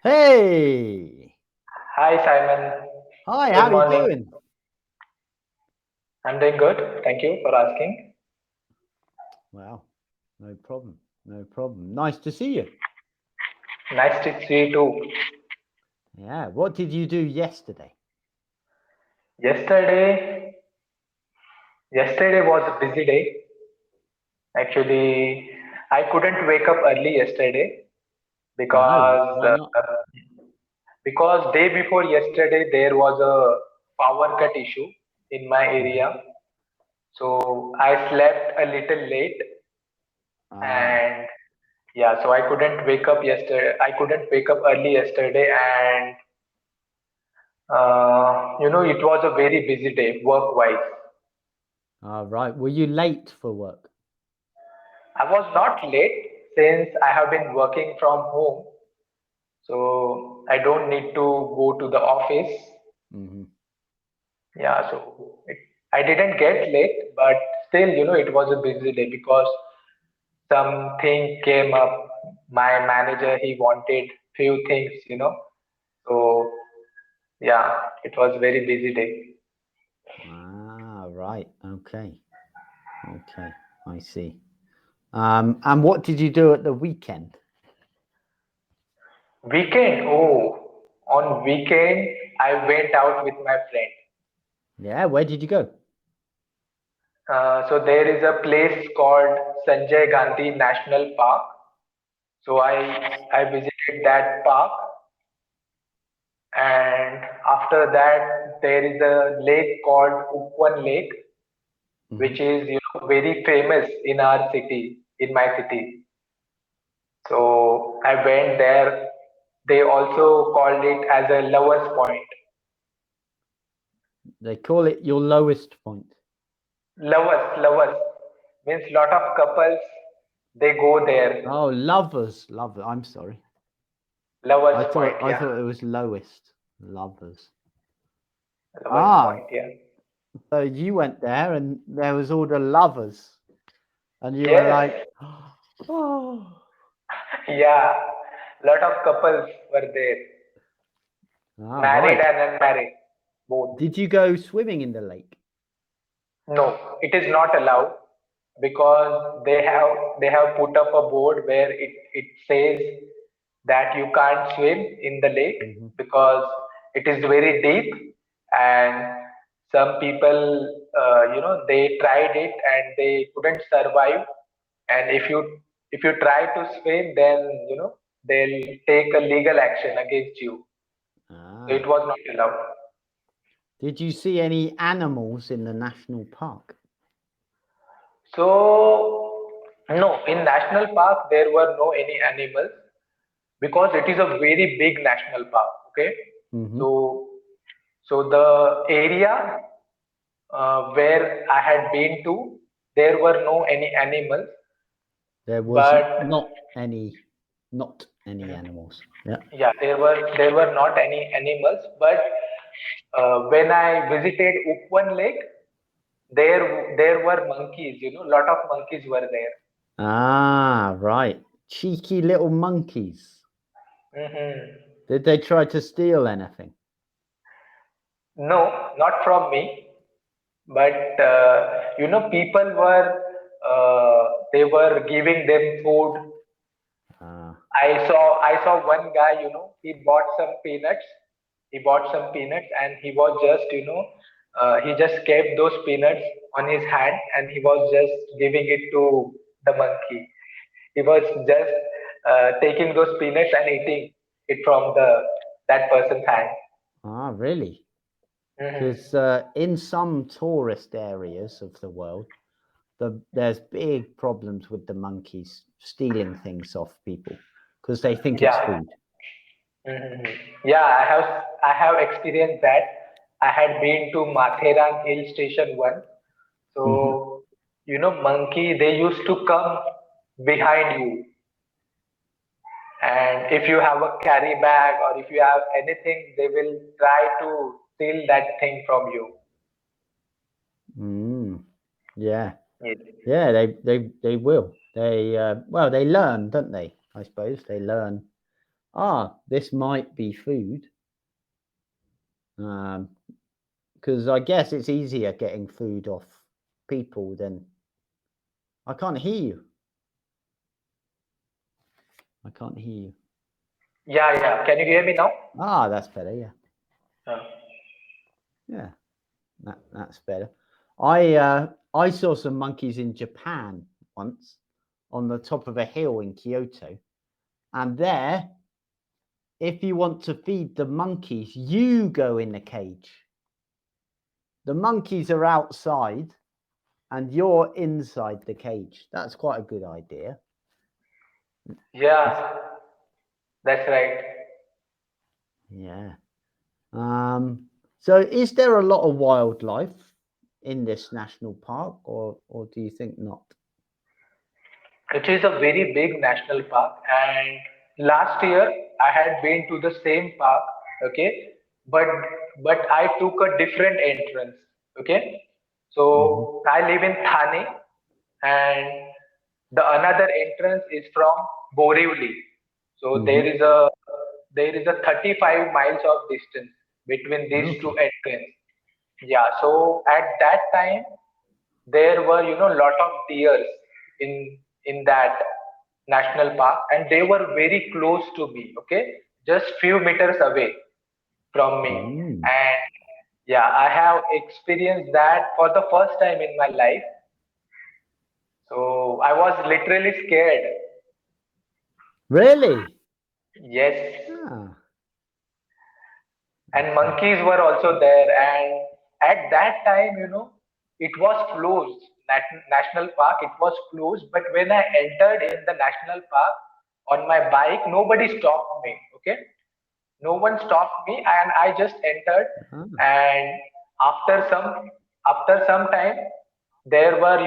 Hey, Hi Simon, hi, how good are you morning. doing? I'm doing good. Thank you for asking. Well, no problem, no problem. Nice to see you. Nice to see you too. Yeah, what did you do yesterday? Yesterday, yesterday was a busy day. Actually, I couldn't wake up early yesterday No, because why not? day before yesterday there was a power cut issue in my Mhm. area. So I slept a little late Ah, and yeah, so I couldn't wake up yesterday. I couldn't wake up early yesterday and it was a very busy day work-wise. right. Were you late for work? I was not late since I have been working from home, so I don't need to go to the office. Hmm. Yeah, so I didn't get late, but still, it was a busy day because something came up. My manager, he wanted few things, So yeah, it was very busy day. Ah, right. Okay, okay. I see. And what did you do at the weekend? Weekend, oh, on weekend I went out with my friend. Yeah, where did you go? So there is a place called Sanjay Gandhi National Park. So I visited that park, and after that there is a lake called Upwan Lake, Hmm. which is very famous in our city, in my city. So I went there. They also called it as a lovers point. They call it your lowest point. Lovers means lot of couples they go there. Oh, lovers, lovers. I'm sorry. Lovers I point, thought I yeah. thought it was lowest. Lovers. Lovers Ah, point, yeah. so you went there and there was all the lovers, and you were Yes, like, oh, yeah. Lot of couples were there, ah, married right. and unmarried, both. Did you go swimming in the lake? No, it is not allowed because they have put up a board where it says that you can't swim in the lake Hmm. because it is very deep and some people they tried it and they couldn't survive, and if you try to swim then they'll take a legal action against you, so it Ah, was not allowed. did you see any animals in the national park? So no, in national park there were no any animals because it is a very big national park. Okay, Hmm. so the area where I had been to, there were no any animals, There was but not any animals. Yeah. yeah, there were not any animals. But when I visited Upwan Lake, there were monkeys. Lot of monkeys were there. Ah, right. Cheeky little monkeys. Hmm. Did they try to steal anything? No, not from me, but people were they were giving them food. Ah, I saw one guy, he bought some peanuts. He bought some peanuts and he was just, he just kept those peanuts on his hand and he was just giving it to the monkey. He was just taking those peanuts and eating it from the that person's hand. really? Because Hmm. in some tourist areas of the world, there's big problems with the monkeys stealing things off people because they think it's Yeah. food. Hmm. Yeah, I have experienced that. I had been to Matheran hill station once. Hmm. So, monkey, they used to come behind you. And if you have a carry bag or if you have anything, they will try to steal that thing from you. Mm, yeah, Yes. yeah, they will. They well, they learn, don't they? I suppose they learn this might be food. Because I guess it's easier getting food off people than. I can't hear you. I can't hear you. Yeah. Can you hear me now? That's better. Yeah, Uh, yeah, that's better. I saw some monkeys in Japan once on the top of a hill in Kyoto, and there, if you want to feed the monkeys, you go in the cage. The monkeys are outside, and you're inside the cage. That's quite a good idea. yeah, that's right. Yeah. So is there a lot of wildlife in this national park, or do you think not? It is a very big national park, and last year I had been to the same park. Okay, but I took a different entrance. Okay, Mm-hmm. so I live in Thane, and the another entrance is from Borivali. So Mm-hmm. there is a 35 miles of distance between these two Okay. entrances. Yeah, so at that time there were lot of deers in that national park, and they were very close to me. Okay, just few meters away from me. Mm. And yeah, I have experienced that for the first time in my life. So I was literally scared. Really? Yes. Ah, And okay. monkeys were also there, and at that time it was closed. National park, it was closed, but when I entered in the national park on my bike, nobody stopped me. Okay, no one stopped me, and I just entered. Ah. And after some after some time, there were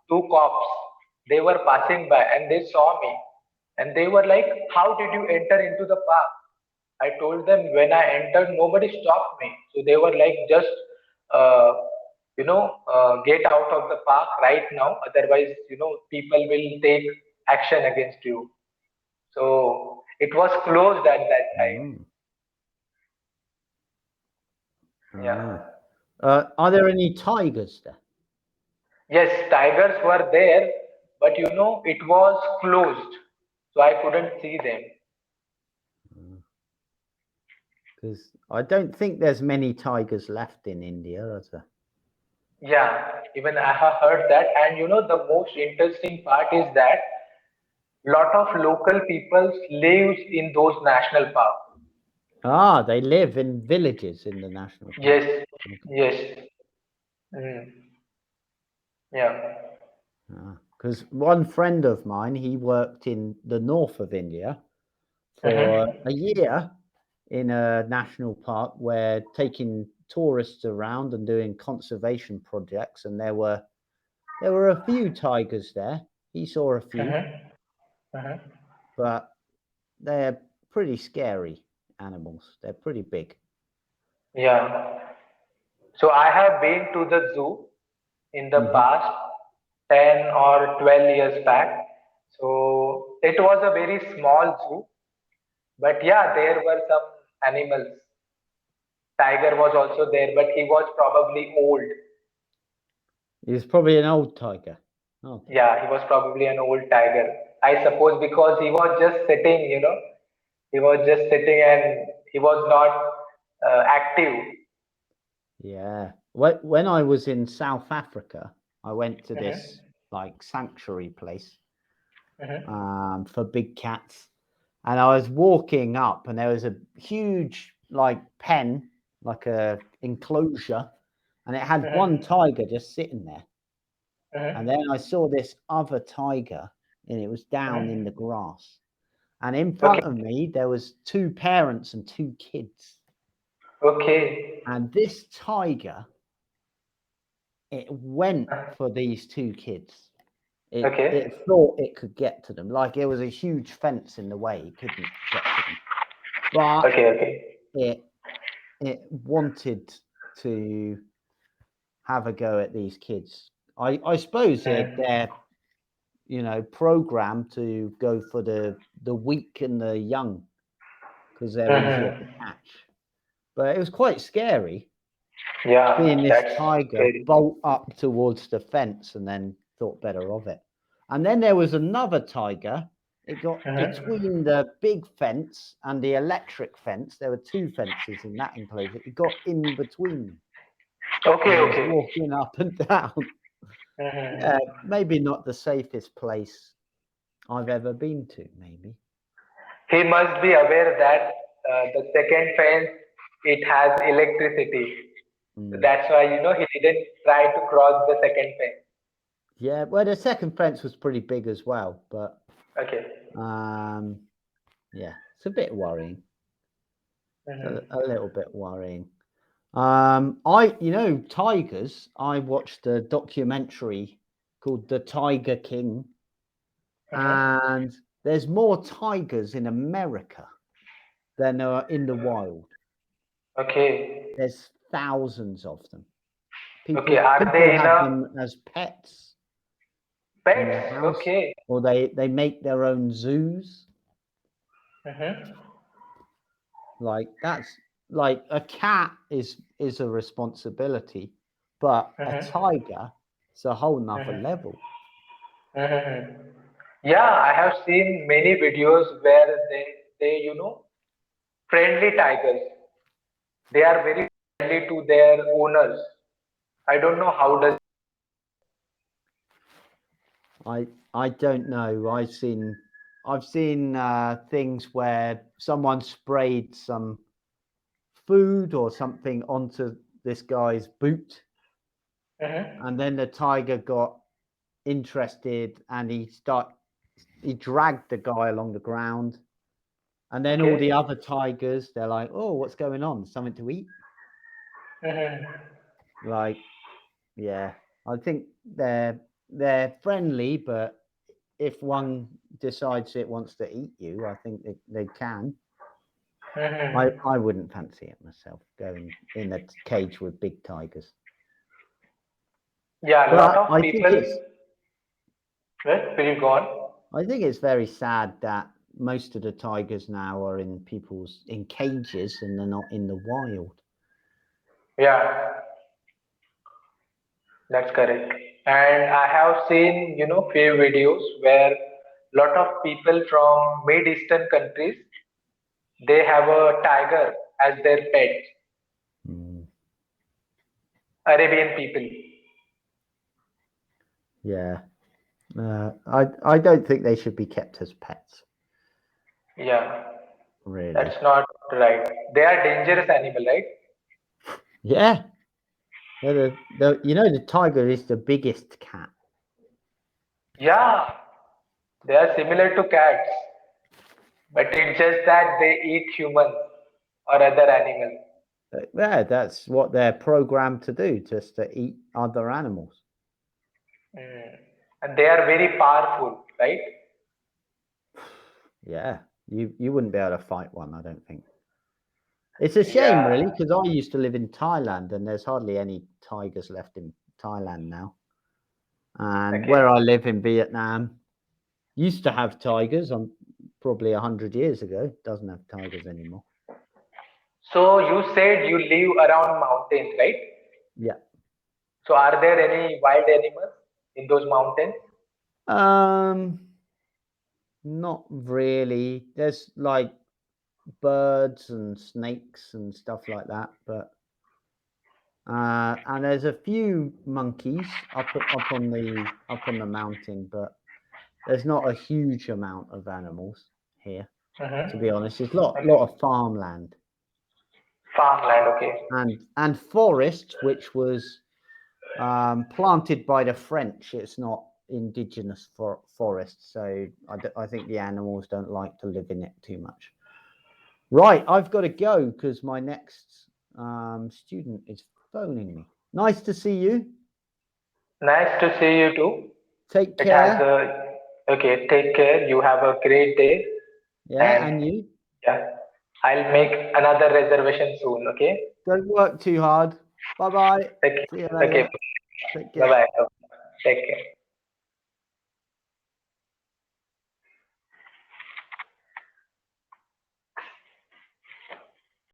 two cops. They were passing by and they saw me, and they were like, how did you enter into the park? I told them when I entered, nobody stopped me. So they were like, just uh, get out of the park right now. Otherwise, people will take action against you. So it was closed at that time. Mm. Yeah. Ah. Are there any tigers there? Yes, tigers were there, but it was closed. So I couldn't see them. Because I don't think there's many tigers left in India, is there? Yeah, even I have heard that. And the most interesting part is that lot of local people lives in those national parks. They live in villages in the national park. Yes, Okay. yes, mm, yeah. Because one friend of mine, he worked in the north of India for Mm-hmm. a year in a national park where taking tourists around and doing conservation projects, and there were a few tigers there. He saw a few, Mm-hmm. Mm-hmm. but they're pretty scary animals. They're pretty big. Yeah. So I have been to the zoo in the Hmm. past 10 or 12 years back. So it was a very small zoo, but yeah, there were some animals. Tiger was also there, but he was probably old. He's probably an old tiger. Okay. Yeah, he was probably an old tiger. I suppose because he was just sitting, he was just sitting and he was not active. Yeah. When I was in South Africa, I went to this Mm-hmm. like sanctuary place Mm-hmm. for big cats, and I was walking up, and there was a huge like pen, like a enclosure, and it had one Mm-hmm. tiger just sitting there. And Mm-hmm. then I saw this other tiger, and it was down in the Mm-hmm. grass. And in Okay. front of me, there was two parents and two kids. Okay. And this tiger, it went Uh, for these two kids. It Okay. thought it could get to them. Like it was a huge fence in the way, it couldn't get to them. But Okay. Okay. it it wanted to have a go at these kids. I suppose Mm. they're programmed to go for the weak and the young. because they're easier to catch. But it was quite scary Yeah, seeing this that's tiger scary. bolt up towards the fence, and then thought better of it. And then there was another tiger. It got between the big fence and the electric fence. There were two fences in that enclosure. It got in between them. Okay, And it was okay. walking up and down. Yeah, maybe not the safest place I've ever been to, maybe. He must be aware that the second fence, it has electricity. So that's why, he didn't try to cross the second fence. Yeah, well, the second fence was pretty big as well, but Okay. yeah, it's a bit worrying. A little bit worrying. Tigers. I watched a documentary called The Tiger King, and there's more tigers in America than are in the wild. Okay. There's thousands of them. Okay, are People they have them as pets in their pets? house, Okay. or they make their own zoos. Like that's like a cat is a responsibility, but a tiger is a whole nother level. Yeah, I have seen many videos where they friendly tigers. They are very friendly to their owners. I don't know how does. I don't know. I've seen things where someone sprayed some food or something onto this guy's boot, and then the tiger got interested and he dragged the guy along the ground, and then all the other tigers, they're like, oh, what's going on? Something to eat? Like, yeah, I think they're friendly, but if one decides it wants to eat you, I think they can. I wouldn't fancy it myself, going in a cage with big tigers. Yeah, a lot of I people. think it's Please go on. I think it's very sad that most of the tigers now are in cages and they're not in the wild. Yeah, that's correct. And I have seen, few videos where lot of people from Mid-Eastern countries, they have a tiger as their pet. Arabian people. Yeah. I don't think they should be kept as pets. Yeah. Really. That's not right. They are dangerous animal, right? Yeah. The tiger is the biggest cat. Yeah. They are similar to cats, but it's just that they eat humans or other animals. Yeah, that's what they're programmed to do, just to eat other animals. And they are very powerful, right? Yeah, you wouldn't be able to fight one, I don't think. It's a shame, really, because I used to live in Thailand, and there's hardly any tigers left in Thailand now. And where I live in Vietnam, used to have tigers. Probably 100 years ago, doesn't have tigers anymore. So you said you live around mountains, right? Yeah. So are there any wild animals in those mountains? Not really. There's like birds and snakes and stuff like that, but and there's a few monkeys up on the mountain, but there's not a huge amount of animals here. To be honest, there's lot of farmland. Farmland, okay. And forest, which was planted by the French. It's not indigenous forest, so I think the animals don't like to live in it too much. Right, I've got to go because my next student is phoning me. Nice to see you. Nice to see you too. Take care. Okay, take care. You have a great day. Yeah, and you? Yeah. I'll make another reservation soon, okay? Don't work too hard. Bye-bye. See you later. Okay. Take care. Bye-bye. Take care.